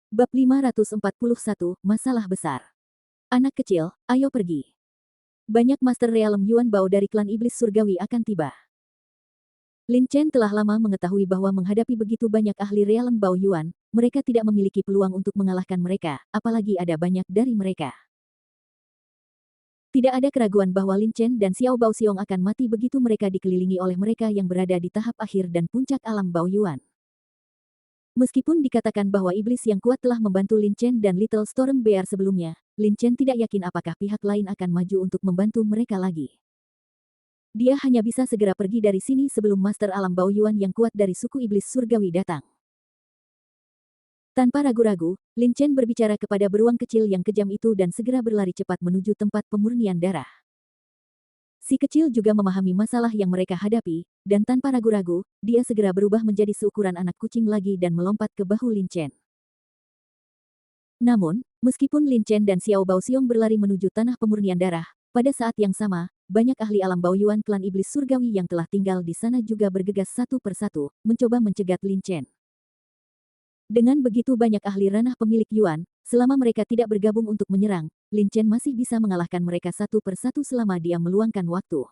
Bab 541, Masalah Besar. Anak kecil, ayo pergi. Banyak Master Realm Yuan Bao dari klan Iblis Surgawi akan tiba. Lin Chen telah lama mengetahui bahwa menghadapi begitu banyak ahli Realm Bao Yuan, mereka tidak memiliki peluang untuk mengalahkan mereka, apalagi ada banyak dari mereka. Tidak ada keraguan bahwa Lin Chen dan Xiao Bao Xiong akan mati begitu mereka dikelilingi oleh mereka yang berada di tahap akhir dan puncak alam Bao Yuan. Meskipun dikatakan bahwa iblis yang kuat telah membantu Lin Chen dan Little Storm Bear sebelumnya, Lin Chen tidak yakin apakah pihak lain akan maju untuk membantu mereka lagi. Dia hanya bisa segera pergi dari sini sebelum Master Alam Bao Yuan yang kuat dari suku iblis surgawi datang. Tanpa ragu-ragu, Lin Chen berbicara kepada beruang kecil yang kejam itu dan segera berlari cepat menuju tempat pemurnian darah. Si kecil juga memahami masalah yang mereka hadapi, dan tanpa ragu-ragu, dia segera berubah menjadi seukuran anak kucing lagi dan melompat ke bahu Lin Chen. Namun, meskipun Lin Chen dan Xiao Bao Xiong berlari menuju tanah pemurnian darah, pada saat yang sama, banyak ahli alam Bao Yuan klan iblis surgawi yang telah tinggal di sana juga bergegas satu persatu, mencoba mencegat Lin Chen. Dengan begitu banyak ahli ranah pemilik Yuan, selama mereka tidak bergabung untuk menyerang, Lin Chen masih bisa mengalahkan mereka satu persatu selama dia meluangkan waktu.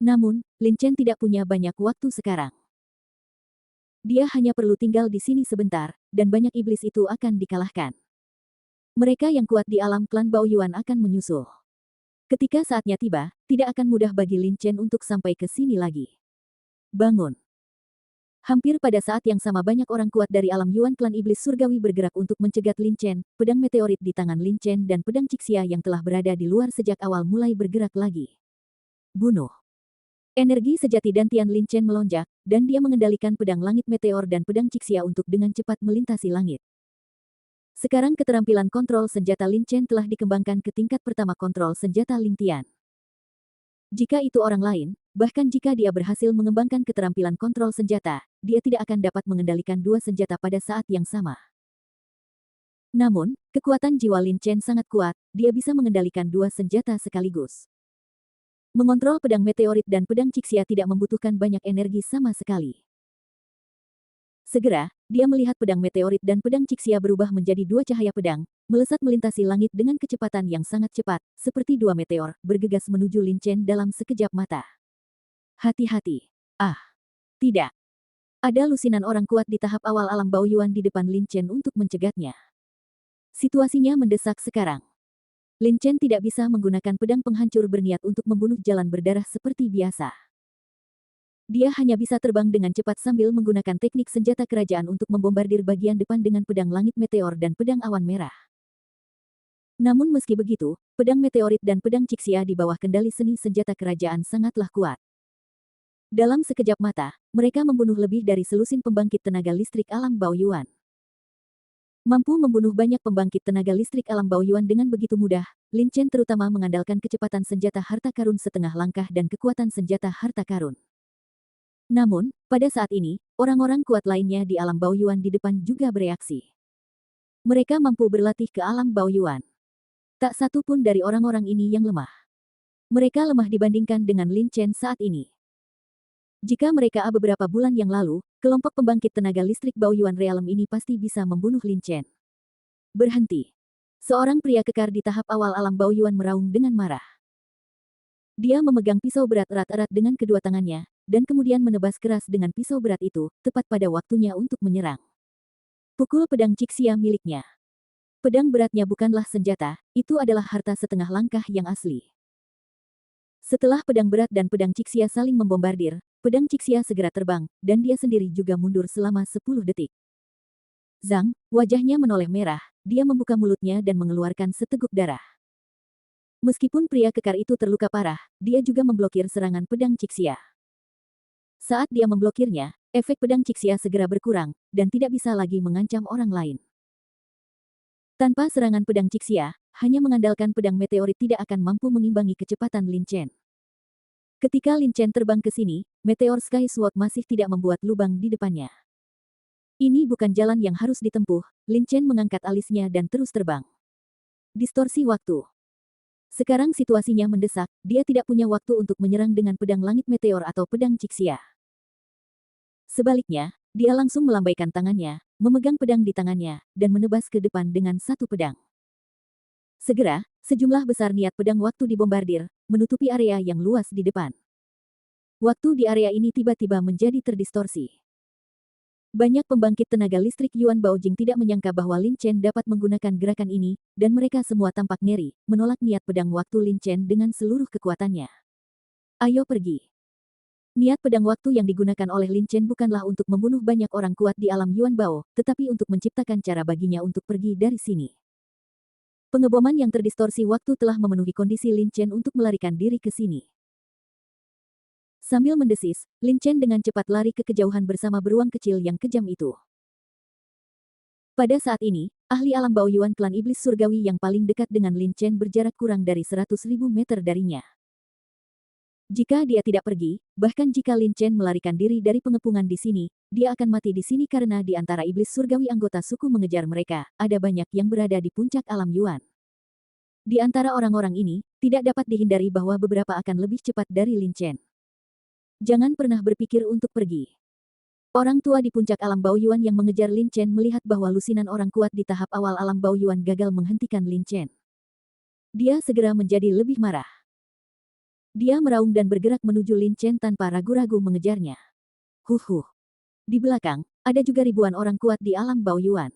Namun, Lin Chen tidak punya banyak waktu sekarang. Dia hanya perlu tinggal di sini sebentar, dan banyak iblis itu akan dikalahkan. Mereka yang kuat di alam klan Bao Yuan akan menyusul. Ketika saatnya tiba, tidak akan mudah bagi Lin Chen untuk sampai ke sini lagi. Bangun! Hampir pada saat yang sama banyak orang kuat dari alam Yuan klan iblis surgawi bergerak untuk mencegat Lin Chen, pedang meteorit di tangan Lin Chen dan pedang Cixia yang telah berada di luar sejak awal mulai bergerak lagi. Bunuh! Energi sejati dantian Lin Chen melonjak, dan dia mengendalikan pedang langit meteor dan pedang Cixia untuk dengan cepat melintasi langit. Sekarang keterampilan kontrol senjata Lin Chen telah dikembangkan ke tingkat pertama kontrol senjata Ling Tian. Jika itu orang lain, bahkan jika dia berhasil mengembangkan keterampilan kontrol senjata, dia tidak akan dapat mengendalikan dua senjata pada saat yang sama. Namun, kekuatan jiwa Lin Chen sangat kuat, dia bisa mengendalikan dua senjata sekaligus. Mengontrol pedang meteorit dan pedang Cixia tidak membutuhkan banyak energi sama sekali. Segera, dia melihat pedang meteorit dan pedang Cixia berubah menjadi dua cahaya pedang, melesat melintasi langit dengan kecepatan yang sangat cepat, seperti dua meteor, bergegas menuju Lin Chen dalam sekejap mata. Hati-hati. Ah, tidak. Ada lusinan orang kuat di tahap awal alam Bao Yuan di depan Lin Chen untuk mencegatnya. Situasinya mendesak sekarang. Lin Chen tidak bisa menggunakan pedang penghancur berniat untuk membunuh jalan berdarah seperti biasa. Dia hanya bisa terbang dengan cepat sambil menggunakan teknik senjata kerajaan untuk membombardir bagian depan dengan pedang langit meteor dan pedang awan merah. Namun meski begitu, pedang meteorit dan pedang Cixia di bawah kendali seni senjata kerajaan sangatlah kuat. Dalam sekejap mata, mereka membunuh lebih dari selusin pembangkit tenaga listrik alam Bao Yuan. Mampu membunuh banyak pembangkit tenaga listrik alam Bao Yuan dengan begitu mudah, Lin Chen terutama mengandalkan kecepatan senjata harta karun setengah langkah dan kekuatan senjata harta karun. Namun, pada saat ini, orang-orang kuat lainnya di alam Bao Yuan di depan juga bereaksi. Mereka mampu berlatih ke alam Bao Yuan. Tak satu pun dari orang-orang ini yang lemah. Mereka lemah dibandingkan dengan Lin Chen saat ini. Jika mereka beberapa bulan yang lalu, kelompok pembangkit tenaga listrik Bao Yuan Realm ini pasti bisa membunuh Lin Chen. Berhenti. Seorang pria kekar di tahap awal alam Bao Yuan meraung dengan marah. Dia memegang pisau berat erat-erat dengan kedua tangannya, dan kemudian menebas keras dengan pisau berat itu, tepat pada waktunya untuk menyerang. Pukul pedang Cixia miliknya. Pedang beratnya bukanlah senjata, itu adalah harta setengah langkah yang asli. Setelah pedang berat dan pedang Cixia saling membombardir, pedang Cixia segera terbang, dan dia sendiri juga mundur selama 10 detik. Zhang, wajahnya menoleh merah, dia membuka mulutnya dan mengeluarkan seteguk darah. Meskipun pria kekar itu terluka parah, dia juga memblokir serangan pedang Cixia. Saat dia memblokirnya, efek pedang Cixia segera berkurang, dan tidak bisa lagi mengancam orang lain. Tanpa serangan pedang Cixia, hanya mengandalkan pedang meteorit tidak akan mampu mengimbangi kecepatan Lin Chen. Ketika Lin Chen terbang ke sini, meteor Sky Sword masih tidak membuat lubang di depannya. Ini bukan jalan yang harus ditempuh, Lin Chen mengangkat alisnya dan terus terbang. Distorsi waktu. Sekarang situasinya mendesak, dia tidak punya waktu untuk menyerang dengan pedang langit meteor atau pedang Cixia. Sebaliknya, dia langsung melambaikan tangannya, memegang pedang di tangannya, dan menebas ke depan dengan satu pedang. Segera, sejumlah besar niat pedang waktu dibombardir, menutupi area yang luas di depan. Waktu di area ini tiba-tiba menjadi terdistorsi. Banyak pembangkit tenaga listrik Yuan Baojing tidak menyangka bahwa Lin Chen dapat menggunakan gerakan ini, dan mereka semua tampak ngeri, menolak niat pedang waktu Lin Chen dengan seluruh kekuatannya. Ayo pergi. Niat pedang waktu yang digunakan oleh Lin Chen bukanlah untuk membunuh banyak orang kuat di alam Yuan Bao, tetapi untuk menciptakan cara baginya untuk pergi dari sini. Pengeboman yang terdistorsi waktu telah memenuhi kondisi Lin Chen untuk melarikan diri ke sini. Sambil mendesis, Lin Chen dengan cepat lari ke kejauhan bersama beruang kecil yang kejam itu. Pada saat ini, ahli alam Baoyuan klan iblis surgawi yang paling dekat dengan Lin Chen berjarak kurang dari 100.000 meter darinya. Jika dia tidak pergi, bahkan jika Lin Chen melarikan diri dari pengepungan di sini, dia akan mati di sini karena di antara iblis surgawi anggota suku mengejar mereka, ada banyak yang berada di puncak alam Yuan. Di antara orang-orang ini, tidak dapat dihindari bahwa beberapa akan lebih cepat dari Lin Chen. Jangan pernah berpikir untuk pergi. Orang tua di puncak alam Baoyuan yang mengejar Lin Chen melihat bahwa lusinan orang kuat di tahap awal alam Baoyuan gagal menghentikan Lin Chen. Dia segera menjadi lebih marah. Dia meraung dan bergerak menuju Lin Chen tanpa ragu-ragu mengejarnya. Huh. Di belakang, ada juga ribuan orang kuat di alam Baoyuan.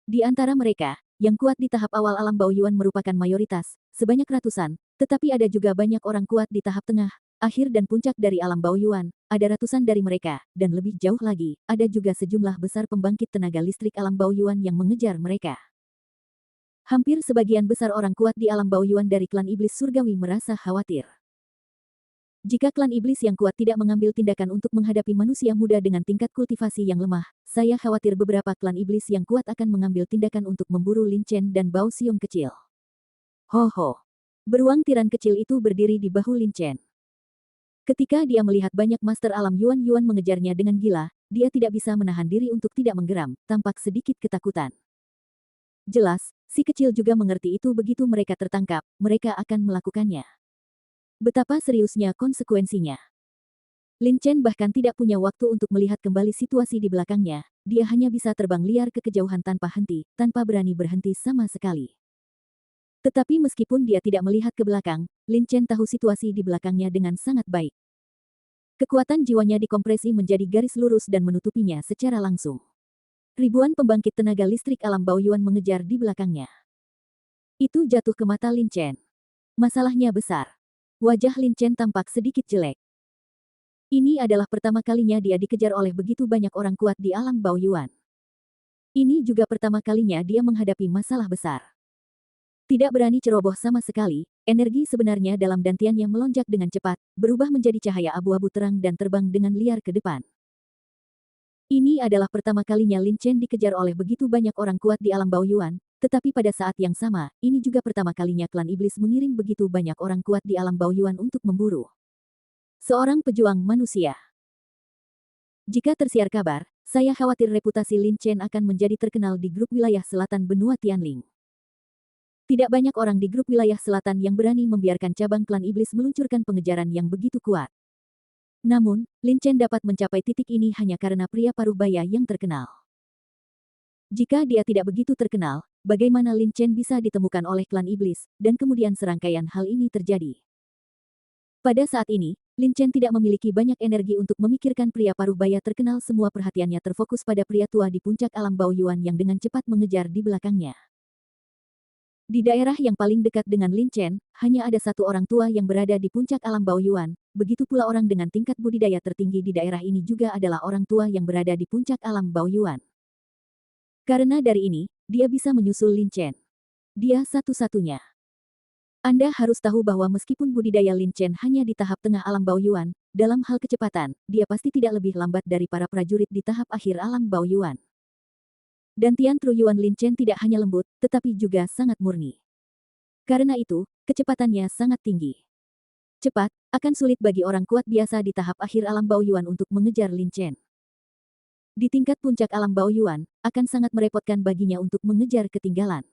Di antara mereka, yang kuat di tahap awal alam Baoyuan merupakan mayoritas, sebanyak ratusan, tetapi ada juga banyak orang kuat di tahap tengah, akhir dan puncak dari alam Baoyuan, ada ratusan dari mereka, dan lebih jauh lagi, ada juga sejumlah besar pembangkit tenaga listrik alam Baoyuan yang mengejar mereka. Hampir sebagian besar orang kuat di alam Baoyuan dari klan iblis surgawi merasa khawatir. Jika klan iblis yang kuat tidak mengambil tindakan untuk menghadapi manusia muda dengan tingkat kultivasi yang lemah, saya khawatir beberapa klan iblis yang kuat akan mengambil tindakan untuk memburu Lin Chen dan Bao Xiong kecil. Ho. Beruang tiran kecil itu berdiri di bahu Lin Chen. Ketika dia melihat banyak master alam Yuan mengejarnya dengan gila, dia tidak bisa menahan diri untuk tidak menggeram, tampak sedikit ketakutan. Jelas, si kecil juga mengerti itu begitu mereka tertangkap, mereka akan melakukannya. Betapa seriusnya konsekuensinya. Lin Chen bahkan tidak punya waktu untuk melihat kembali situasi di belakangnya, dia hanya bisa terbang liar ke kejauhan tanpa henti, tanpa berani berhenti sama sekali. Tetapi meskipun dia tidak melihat ke belakang, Lin Chen tahu situasi di belakangnya dengan sangat baik. Kekuatan jiwanya dikompresi menjadi garis lurus dan menutupinya secara langsung. Ribuan pembangkit tenaga listrik alam Baoyuan mengejar di belakangnya. Itu jatuh ke mata Lin Chen. Masalahnya besar. Wajah Lin Chen tampak sedikit jelek. Ini adalah pertama kalinya dia dikejar oleh begitu banyak orang kuat di alam Baoyuan. Ini juga pertama kalinya dia menghadapi masalah besar. Tidak berani ceroboh sama sekali, energi sebenarnya dalam dantiannya melonjak dengan cepat, berubah menjadi cahaya abu-abu terang dan terbang dengan liar ke depan. Ini adalah pertama kalinya Lin Chen dikejar oleh begitu banyak orang kuat di alam Baoyuan, tetapi pada saat yang sama, ini juga pertama kalinya klan iblis mengirim begitu banyak orang kuat di alam Baoyuan untuk memburu seorang pejuang manusia. Jika tersiar kabar, saya khawatir reputasi Lin Chen akan menjadi terkenal di grup wilayah selatan benua Tianling. Tidak banyak orang di grup wilayah selatan yang berani membiarkan cabang klan iblis meluncurkan pengejaran yang begitu kuat. Namun, Lin Chen dapat mencapai titik ini hanya karena pria paruh baya yang terkenal. Jika dia tidak begitu terkenal, bagaimana Lin Chen bisa ditemukan oleh klan iblis, dan kemudian serangkaian hal ini terjadi. Pada saat ini, Lin Chen tidak memiliki banyak energi untuk memikirkan pria paruh baya terkenal, semua perhatiannya terfokus pada pria tua di puncak alam Baoyuan yang dengan cepat mengejar di belakangnya. Di daerah yang paling dekat dengan Lin Chen, hanya ada satu orang tua yang berada di puncak alam Baoyuan, begitu pula orang dengan tingkat budidaya tertinggi di daerah ini juga adalah orang tua yang berada di puncak alam Baoyuan. Karena dari ini, dia bisa menyusul Lin Chen. Dia satu-satunya. Anda harus tahu bahwa meskipun budidaya Lin Chen hanya di tahap tengah alam Baoyuan, dalam hal kecepatan, dia pasti tidak lebih lambat dari para prajurit di tahap akhir alam Baoyuan. Dantian Truyuan Lin Chen tidak hanya lembut, tetapi juga sangat murni. Karena itu, kecepatannya sangat tinggi. Cepat, akan sulit bagi orang kuat biasa di tahap akhir alam Baoyuan untuk mengejar Lin Chen. Di tingkat puncak alam Baoyuan, akan sangat merepotkan baginya untuk mengejar ketinggalan.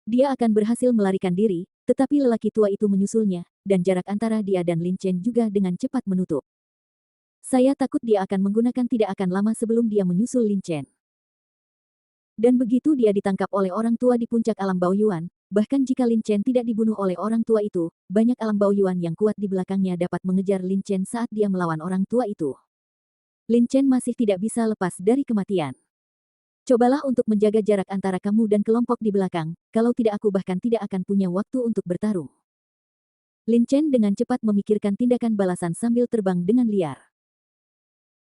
Dia akan berhasil melarikan diri, tetapi lelaki tua itu menyusulnya, dan jarak antara dia dan Lin Chen juga dengan cepat menutup. Saya takut dia akan menggunakan tidak akan lama sebelum dia menyusul Lin Chen. Dan begitu dia ditangkap oleh orang tua di puncak alam Baoyuan, bahkan jika Lin Chen tidak dibunuh oleh orang tua itu, banyak alam Baoyuan yang kuat di belakangnya dapat mengejar Lin Chen saat dia melawan orang tua itu. Lin Chen masih tidak bisa lepas dari kematian. Cobalah untuk menjaga jarak antara kamu dan kelompok di belakang, kalau tidak aku bahkan tidak akan punya waktu untuk bertarung. Lin Chen dengan cepat memikirkan tindakan balasan sambil terbang dengan liar.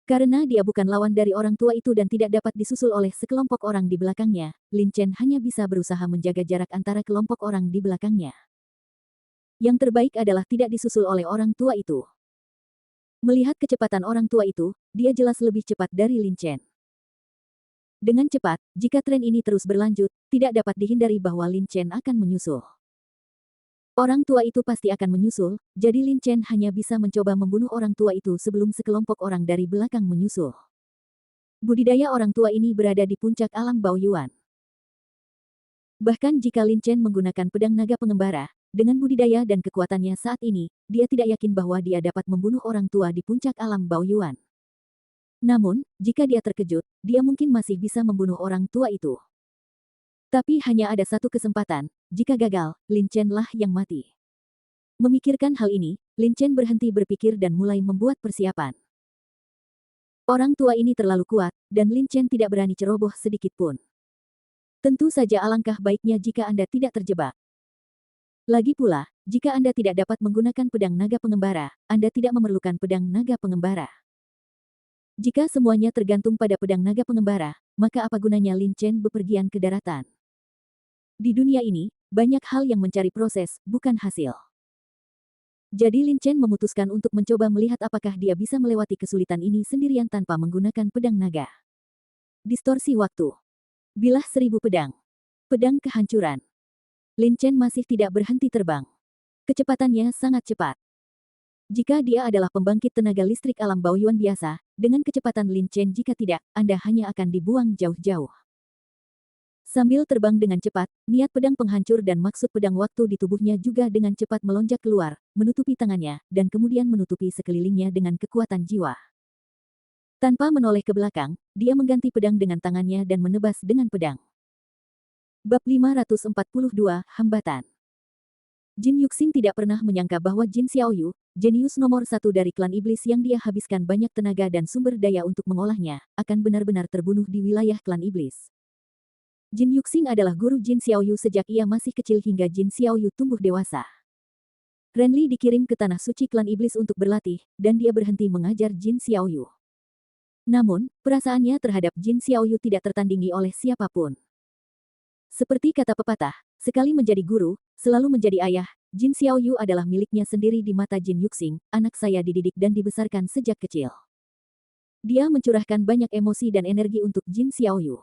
Karena dia bukan lawan dari orang tua itu dan tidak dapat disusul oleh sekelompok orang di belakangnya, Lin Chen hanya bisa berusaha menjaga jarak antara kelompok orang di belakangnya. Yang terbaik adalah tidak disusul oleh orang tua itu. Melihat kecepatan orang tua itu, dia jelas lebih cepat dari Lin Chen. Dengan cepat, jika tren ini terus berlanjut, tidak dapat dihindari bahwa Lin Chen akan menyusul. Orang tua itu pasti akan menyusul, jadi Lin Chen hanya bisa mencoba membunuh orang tua itu sebelum sekelompok orang dari belakang menyusul. Budidaya orang tua ini berada di puncak alam Baoyuan. Bahkan jika Lin Chen menggunakan pedang naga pengembara, dengan budidaya dan kekuatannya saat ini, dia tidak yakin bahwa dia dapat membunuh orang tua di puncak alam Baoyuan. Namun, jika dia terkejut, dia mungkin masih bisa membunuh orang tua itu. Tapi hanya ada satu kesempatan, jika gagal, Lin Chen lah yang mati. Memikirkan hal ini, Lin Chen berhenti berpikir dan mulai membuat persiapan. Orang tua ini terlalu kuat, dan Lin Chen tidak berani ceroboh sedikit pun. Tentu saja alangkah baiknya jika Anda tidak terjebak. Lagi pula, jika Anda tidak dapat menggunakan pedang naga pengembara, Anda tidak memerlukan pedang naga pengembara. Jika semuanya tergantung pada pedang naga pengembara, maka apa gunanya Lin Chen bepergian ke daratan? Di dunia ini, banyak hal yang mencari proses, bukan hasil. Jadi Lin Chen memutuskan untuk mencoba melihat apakah dia bisa melewati kesulitan ini sendirian tanpa menggunakan pedang naga. Distorsi waktu. Bilah 1000 pedang. Pedang kehancuran. Lin Chen masih tidak berhenti terbang. Kecepatannya sangat cepat. Jika dia adalah pembangkit tenaga listrik alam Baoyuan biasa, dengan kecepatan Lin Chen jika tidak, Anda hanya akan dibuang jauh-jauh. Sambil terbang dengan cepat, niat pedang penghancur dan maksud pedang waktu di tubuhnya juga dengan cepat melonjak keluar, menutupi tangannya, dan kemudian menutupi sekelilingnya dengan kekuatan jiwa. Tanpa menoleh ke belakang, dia mengganti pedang dengan tangannya dan menebas dengan pedang. Bab 542, Hambatan. Jin Yuxing tidak pernah menyangka bahwa Jin Xiaoyu, jenius nomor 1 dari klan iblis yang dia habiskan banyak tenaga dan sumber daya untuk mengolahnya, akan benar-benar terbunuh di wilayah klan iblis. Jin Yuxing adalah guru Jin Xiaoyu sejak ia masih kecil hingga Jin Xiaoyu tumbuh dewasa. Renli dikirim ke tanah suci klan iblis untuk berlatih, dan dia berhenti mengajar Jin Xiaoyu. Namun, perasaannya terhadap Jin Xiaoyu tidak tertandingi oleh siapapun. Seperti kata pepatah, sekali menjadi guru, selalu menjadi ayah, Jin Xiaoyu adalah miliknya sendiri di mata Jin Yuxing, anak saya dididik dan dibesarkan sejak kecil. Dia mencurahkan banyak emosi dan energi untuk Jin Xiaoyu.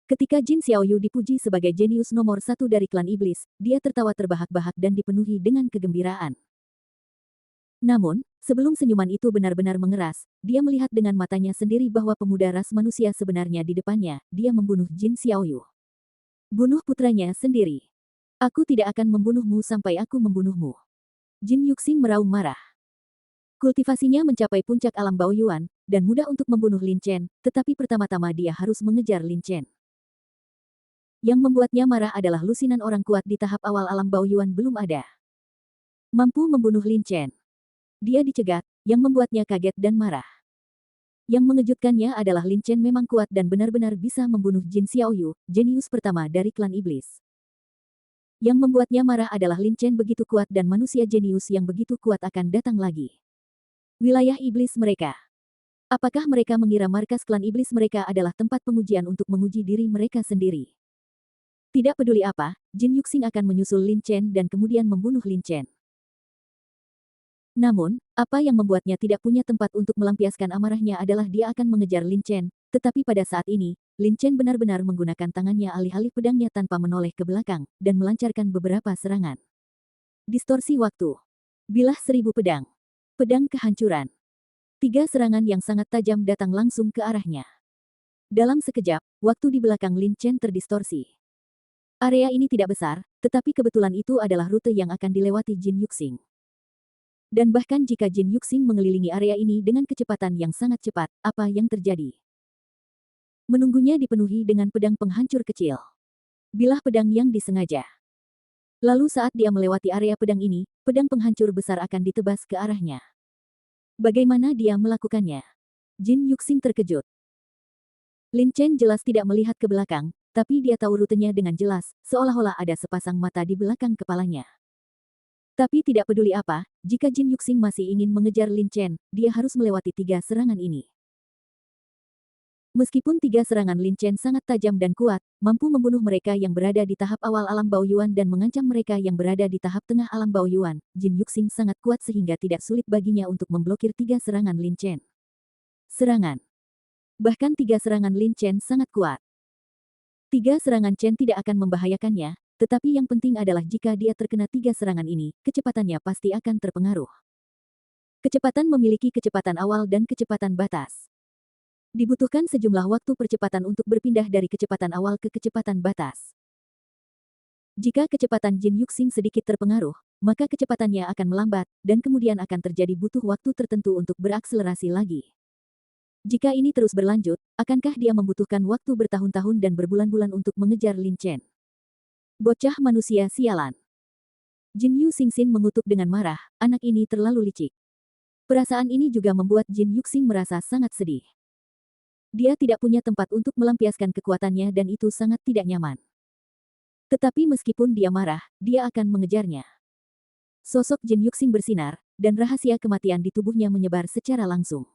Ketika Jin Xiaoyu dipuji sebagai jenius nomor 1 dari klan iblis, dia tertawa terbahak-bahak dan dipenuhi dengan kegembiraan. Namun, sebelum senyuman itu benar-benar mengeras, dia melihat dengan matanya sendiri bahwa pemuda ras manusia sebenarnya di depannya, dia membunuh Jin Xiaoyu. Bunuh putranya sendiri. Aku tidak akan membunuhmu sampai aku membunuhmu. Jin Yuxing meraung marah. Kultivasinya mencapai puncak alam Baoyuan, dan mudah untuk membunuh Lin Chen, tetapi pertama-tama dia harus mengejar Lin Chen. Yang membuatnya marah adalah lusinan orang kuat di tahap awal alam Baoyuan belum ada. Mampu membunuh Lin Chen. Dia dicegat, yang membuatnya kaget dan marah. Yang mengejutkannya adalah Lin Chen memang kuat dan benar-benar bisa membunuh Jin Xiaoyu, jenius pertama dari klan iblis. Yang membuatnya marah adalah Lin Chen begitu kuat dan manusia jenius yang begitu kuat akan datang lagi. Wilayah iblis mereka. Apakah mereka mengira markas klan iblis mereka adalah tempat pengujian untuk menguji diri mereka sendiri? Tidak peduli apa, Jin Yuxing akan menyusul Lin Chen dan kemudian membunuh Lin Chen. Namun, apa yang membuatnya tidak punya tempat untuk melampiaskan amarahnya adalah dia akan mengejar Lin Chen, tetapi pada saat ini, Lin Chen benar-benar menggunakan tangannya alih-alih pedangnya tanpa menoleh ke belakang, dan melancarkan beberapa serangan. Distorsi waktu. Bilah 1000 pedang. Pedang kehancuran. 3 serangan yang sangat tajam datang langsung ke arahnya. Dalam sekejap, waktu di belakang Lin Chen terdistorsi. Area ini tidak besar, tetapi kebetulan itu adalah rute yang akan dilewati Jin Yuxing. Dan bahkan jika Jin Yuxing mengelilingi area ini dengan kecepatan yang sangat cepat, apa yang terjadi? Menunggunya dipenuhi dengan pedang penghancur kecil. Bilah pedang yang disengaja. Lalu saat dia melewati area pedang ini, pedang penghancur besar akan ditebas ke arahnya. Bagaimana dia melakukannya? Jin Yuxing terkejut. Lin Chen jelas tidak melihat ke belakang, tapi dia tahu rutenya dengan jelas, seolah-olah ada sepasang mata di belakang kepalanya. Tapi tidak peduli apa, jika Jin Yuxing masih ingin mengejar Lin Chen, dia harus melewati 3 serangan ini. Meskipun 3 serangan Lin Chen sangat tajam dan kuat, mampu membunuh mereka yang berada di tahap awal alam Baoyuan dan mengancam mereka yang berada di tahap tengah alam Baoyuan, Jin Yuxing sangat kuat sehingga tidak sulit baginya untuk memblokir 3 serangan Lin Chen. Serangan. Bahkan 3 serangan Lin Chen sangat kuat. 3 serangan Chen tidak akan membahayakannya, tetapi yang penting adalah jika dia terkena 3 serangan ini, kecepatannya pasti akan terpengaruh. Kecepatan memiliki kecepatan awal dan kecepatan batas. Dibutuhkan sejumlah waktu percepatan untuk berpindah dari kecepatan awal ke kecepatan batas. Jika kecepatan Jin Yuxing sedikit terpengaruh, maka kecepatannya akan melambat, dan kemudian akan terjadi butuh waktu tertentu untuk berakselerasi lagi. Jika ini terus berlanjut, akankah dia membutuhkan waktu bertahun-tahun dan berbulan-bulan untuk mengejar Lin Chen? Bocah manusia sialan. Jin Yu Xingxin mengutuk dengan marah, anak ini terlalu licik. Perasaan ini juga membuat Jin Yuxing merasa sangat sedih. Dia tidak punya tempat untuk melampiaskan kekuatannya dan itu sangat tidak nyaman. Tetapi meskipun dia marah, dia akan mengejarnya. Sosok Jin Yuxing bersinar, dan rahasia kematian di tubuhnya menyebar secara langsung.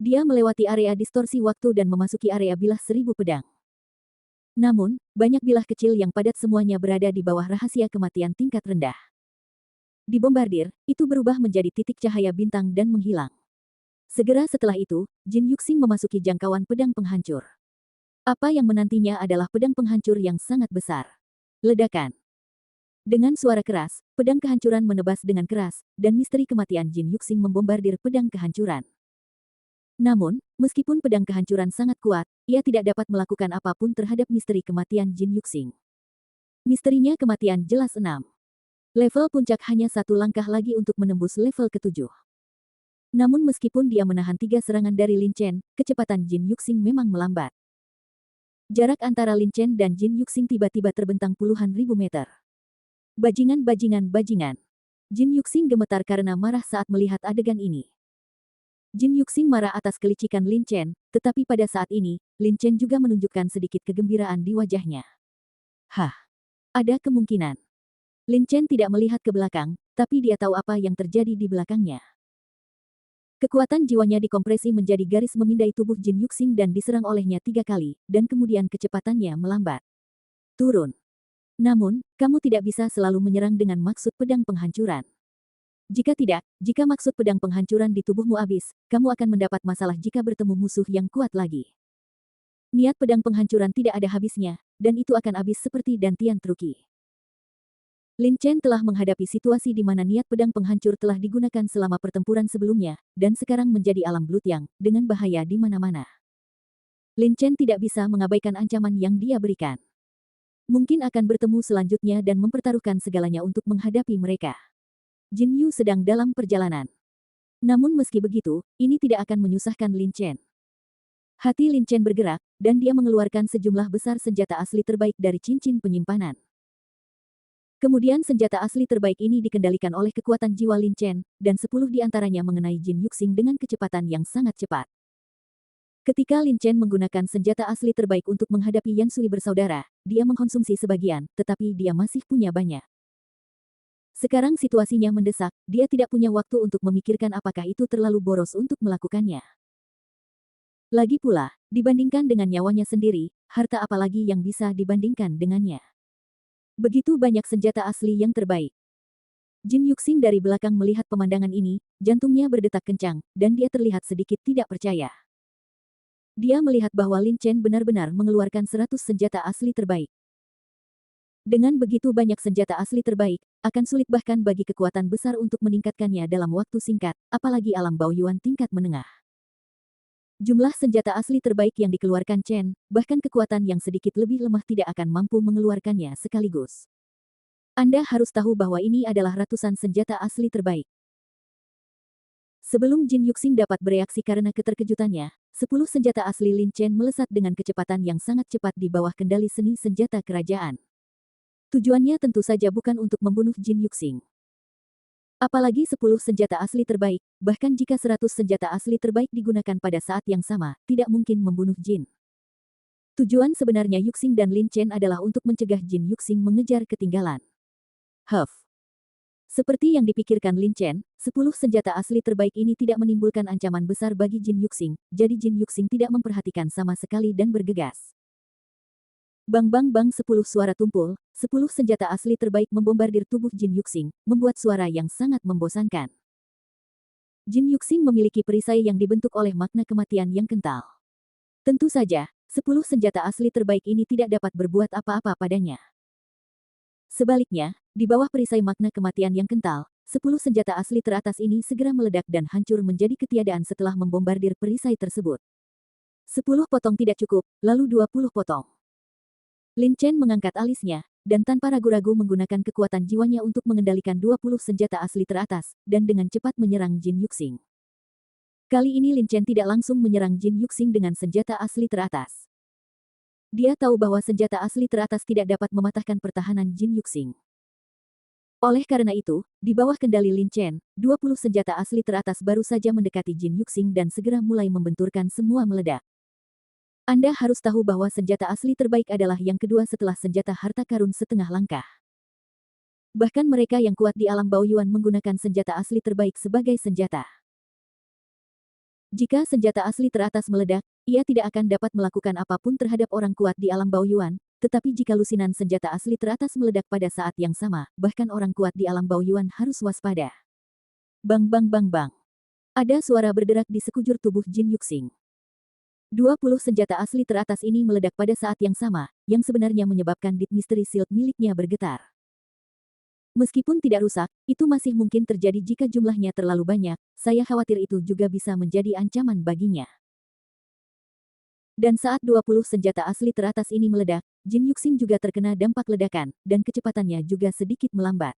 Dia melewati area distorsi waktu dan memasuki area bilah 1000 pedang. Namun, banyak bilah kecil yang padat semuanya berada di bawah rahasia kematian tingkat rendah. Dibombardir, itu berubah menjadi titik cahaya bintang dan menghilang. Segera setelah itu, Jin Yuxing memasuki jangkauan pedang penghancur. Apa yang menantinya adalah pedang penghancur yang sangat besar. Ledakan. Dengan suara keras, pedang kehancuran menebas dengan keras, dan misteri kematian Jin Yuxing membombardir pedang kehancuran. Namun, meskipun pedang kehancuran sangat kuat, ia tidak dapat melakukan apapun terhadap misteri kematian Jin Yuxing. Misterinya kematian jelas 6. Level puncak hanya 1 langkah lagi untuk menembus level ke-7. Namun meskipun dia menahan 3 serangan dari Lin Chen, kecepatan Jin Yuxing memang melambat. Jarak antara Lin Chen dan Jin Yuxing tiba-tiba terbentang puluhan ribu meter. Bajingan. Jin Yuxing gemetar karena marah saat melihat adegan ini. Jin Yuxing marah atas kelicikan Lin Chen, tetapi pada saat ini, Lin Chen juga menunjukkan sedikit kegembiraan di wajahnya. Hah, ada kemungkinan. Lin Chen tidak melihat ke belakang, tapi dia tahu apa yang terjadi di belakangnya. Kekuatan jiwanya dikompresi menjadi garis memindai tubuh Jin Yuxing dan diserang olehnya 3 kali, dan kemudian kecepatannya melambat. Turun. Namun, kamu tidak bisa selalu menyerang dengan maksud pedang penghancuran. Jika tidak, jika maksud pedang penghancuran di tubuhmu habis, kamu akan mendapat masalah jika bertemu musuh yang kuat lagi. Niat pedang penghancuran tidak ada habisnya, dan itu akan habis seperti Dantian Truki. Lin Chen telah menghadapi situasi di mana niat pedang penghancur telah digunakan selama pertempuran sebelumnya, dan sekarang menjadi alam Blutyang, dengan bahaya di mana-mana. Lin Chen tidak bisa mengabaikan ancaman yang dia berikan. Mungkin akan bertemu selanjutnya dan mempertaruhkan segalanya untuk menghadapi mereka. Jin Yu sedang dalam perjalanan. Namun meski begitu, ini tidak akan menyusahkan Lin Chen. Hati Lin Chen bergerak, dan dia mengeluarkan sejumlah besar senjata asli terbaik dari cincin penyimpanan. Kemudian senjata asli terbaik ini dikendalikan oleh kekuatan jiwa Lin Chen, dan 10 di antaranya mengenai Jin Yuxing dengan kecepatan yang sangat cepat. Ketika Lin Chen menggunakan senjata asli terbaik untuk menghadapi Yan Sui bersaudara, dia mengkonsumsi sebagian, tetapi dia masih punya banyak. Sekarang situasinya mendesak, dia tidak punya waktu untuk memikirkan apakah itu terlalu boros untuk melakukannya. Lagi pula, dibandingkan dengan nyawanya sendiri, harta apalagi yang bisa dibandingkan dengannya. Begitu banyak senjata asli yang terbaik. Jin Yuxing dari belakang melihat pemandangan ini, jantungnya berdetak kencang, dan dia terlihat sedikit tidak percaya. Dia melihat bahwa Lin Chen benar-benar mengeluarkan 100 senjata asli terbaik. Dengan begitu banyak senjata asli terbaik, akan sulit bahkan bagi kekuatan besar untuk meningkatkannya dalam waktu singkat, apalagi alam Baoyuan tingkat menengah. Jumlah senjata asli terbaik yang dikeluarkan Chen, bahkan kekuatan yang sedikit lebih lemah tidak akan mampu mengeluarkannya sekaligus. Anda harus tahu bahwa ini adalah ratusan senjata asli terbaik. Sebelum Jin Yuxing dapat bereaksi karena keterkejutannya, 10 senjata asli Lin Chen melesat dengan kecepatan yang sangat cepat di bawah kendali seni senjata kerajaan. Tujuannya tentu saja bukan untuk membunuh Jin Yuxing. Apalagi 10 senjata asli terbaik, bahkan jika 100 senjata asli terbaik digunakan pada saat yang sama, tidak mungkin membunuh Jin. Tujuan sebenarnya Yuxing dan Lin Chen adalah untuk mencegah Jin Yuxing mengejar ketinggalan. Huff. Seperti yang dipikirkan Lin Chen, 10 senjata asli terbaik ini tidak menimbulkan ancaman besar bagi Jin Yuxing, jadi Jin Yuxing tidak memperhatikan sama sekali dan bergegas. Bang bang bang 10 suara tumpul, 10 senjata asli terbaik membombardir tubuh Jin Yuxing, membuat suara yang sangat membosankan. Jin Yuxing memiliki perisai yang dibentuk oleh makna kematian yang kental. Tentu saja, 10 senjata asli terbaik ini tidak dapat berbuat apa-apa padanya. Sebaliknya, di bawah perisai makna kematian yang kental, 10 senjata asli teratas ini segera meledak dan hancur menjadi ketiadaan setelah membombardir perisai tersebut. 10 potong tidak cukup, lalu 20 potong. Lin Chen mengangkat alisnya, dan tanpa ragu-ragu menggunakan kekuatan jiwanya untuk mengendalikan 20 senjata asli teratas, dan dengan cepat menyerang Jin Yuxing. Kali ini Lin Chen tidak langsung menyerang Jin Yuxing dengan senjata asli teratas. Dia tahu bahwa senjata asli teratas tidak dapat mematahkan pertahanan Jin Yuxing. Oleh karena itu, di bawah kendali Lin Chen, 20 senjata asli teratas baru saja mendekati Jin Yuxing dan segera mulai membenturkan semua meledak. Anda harus tahu bahwa senjata asli terbaik adalah yang kedua setelah senjata harta karun setengah langkah. Bahkan mereka yang kuat di alam Baoyuan menggunakan senjata asli terbaik sebagai senjata. Jika senjata asli teratas meledak, ia tidak akan dapat melakukan apapun terhadap orang kuat di alam Baoyuan, tetapi jika lusinan senjata asli teratas meledak pada saat yang sama, bahkan orang kuat di alam Baoyuan harus waspada. Bang bang bang bang. Ada suara berderak di sekujur tubuh Jin Yuxing. 20 senjata asli teratas ini meledak pada saat yang sama, yang sebenarnya menyebabkan Deep Mystery Shield miliknya bergetar. Meskipun tidak rusak, itu masih mungkin terjadi jika jumlahnya terlalu banyak, saya khawatir itu juga bisa menjadi ancaman baginya. Dan saat 20 senjata asli teratas ini meledak, Jin Yuxing juga terkena dampak ledakan, dan kecepatannya juga sedikit melambat.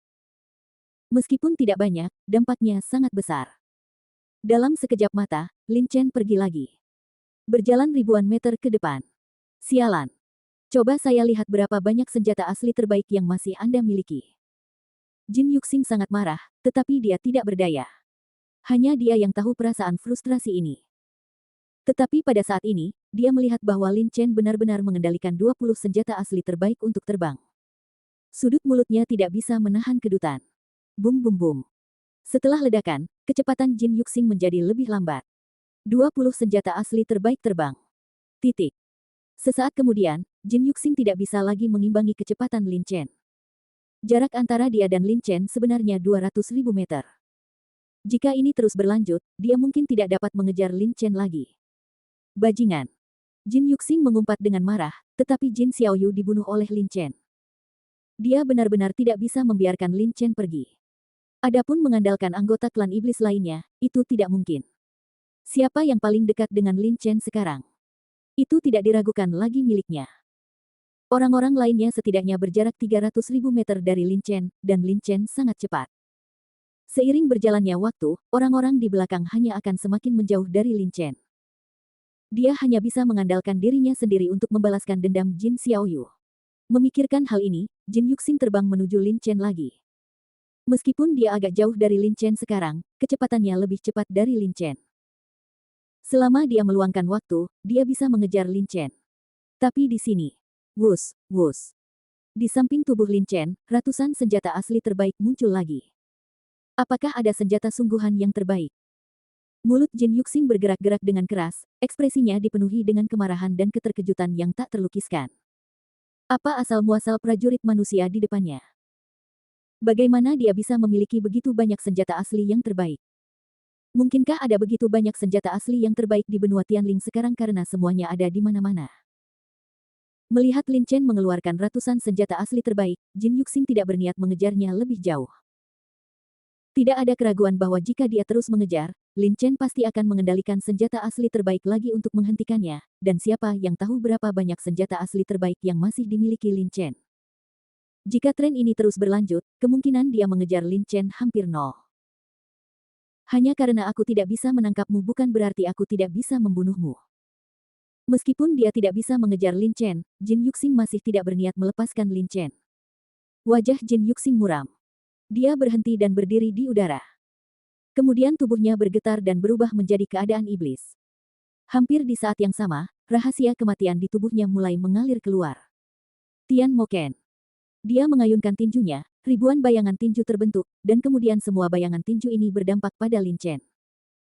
Meskipun tidak banyak, dampaknya sangat besar. Dalam sekejap mata, Lin Chen pergi lagi. Berjalan ribuan meter ke depan. Sialan. Coba saya lihat berapa banyak senjata asli terbaik yang masih Anda miliki. Jin Yuxing sangat marah, tetapi dia tidak berdaya. Hanya dia yang tahu perasaan frustrasi ini. Tetapi pada saat ini, dia melihat bahwa Lin Chen benar-benar mengendalikan 20 senjata asli terbaik untuk terbang. Sudut mulutnya tidak bisa menahan kedutan. Bum bum bum. Setelah ledakan, kecepatan Jin Yuxing menjadi lebih lambat. 20 senjata asli terbaik terbang. Titik. Sesaat kemudian, Jin Yuxing tidak bisa lagi mengimbangi kecepatan Lin Chen. Jarak antara dia dan Lin Chen sebenarnya 200.000 meter. Jika ini terus berlanjut, dia mungkin tidak dapat mengejar Lin Chen lagi. Bajingan. Jin Yuxing mengumpat dengan marah, tetapi Jin Xiaoyu dibunuh oleh Lin Chen. Dia benar-benar tidak bisa membiarkan Lin Chen pergi. Adapun mengandalkan anggota klan iblis lainnya, itu tidak mungkin. Siapa yang paling dekat dengan Lin Chen sekarang? Itu tidak diragukan lagi miliknya. Orang-orang lainnya setidaknya berjarak 300.000 meter dari Lin Chen, dan Lin Chen sangat cepat. Seiring berjalannya waktu, orang-orang di belakang hanya akan semakin menjauh dari Lin Chen. Dia hanya bisa mengandalkan dirinya sendiri untuk membalaskan dendam Jin Xiaoyu. Memikirkan hal ini, Jin Yuxing terbang menuju Lin Chen lagi. Meskipun dia agak jauh dari Lin Chen sekarang, kecepatannya lebih cepat dari Lin Chen. Selama dia meluangkan waktu, dia bisa mengejar Lin Chen. Tapi di sini, wus, wus. Di samping tubuh Lin Chen, ratusan senjata asli terbaik muncul lagi. Apakah ada senjata sungguhan yang terbaik? Mulut Jin Yuxing bergerak-gerak dengan keras, ekspresinya dipenuhi dengan kemarahan dan keterkejutan yang tak terlukiskan. Apa asal-muasal prajurit manusia di depannya? Bagaimana dia bisa memiliki begitu banyak senjata asli yang terbaik? Mungkinkah ada begitu banyak senjata asli yang terbaik di benua Tianling sekarang karena semuanya ada di mana-mana? Melihat Lin Chen mengeluarkan ratusan senjata asli terbaik, Jin Yuxing tidak berniat mengejarnya lebih jauh. Tidak ada keraguan bahwa jika dia terus mengejar, Lin Chen pasti akan mengendalikan senjata asli terbaik lagi untuk menghentikannya, dan siapa yang tahu berapa banyak senjata asli terbaik yang masih dimiliki Lin Chen. Jika tren ini terus berlanjut, kemungkinan dia mengejar Lin Chen hampir nol. Hanya karena aku tidak bisa menangkapmu bukan berarti aku tidak bisa membunuhmu. Meskipun dia tidak bisa mengejar Lin Chen, Jin Yuxing masih tidak berniat melepaskan Lin Chen. Wajah Jin Yuxing muram. Dia berhenti dan berdiri di udara. Kemudian tubuhnya bergetar dan berubah menjadi keadaan iblis. Hampir di saat yang sama, rahasia kematian di tubuhnya mulai mengalir keluar. Tian Moken. Dia mengayunkan tinjunya, ribuan bayangan tinju terbentuk, dan kemudian semua bayangan tinju ini berdampak pada Lin Chen.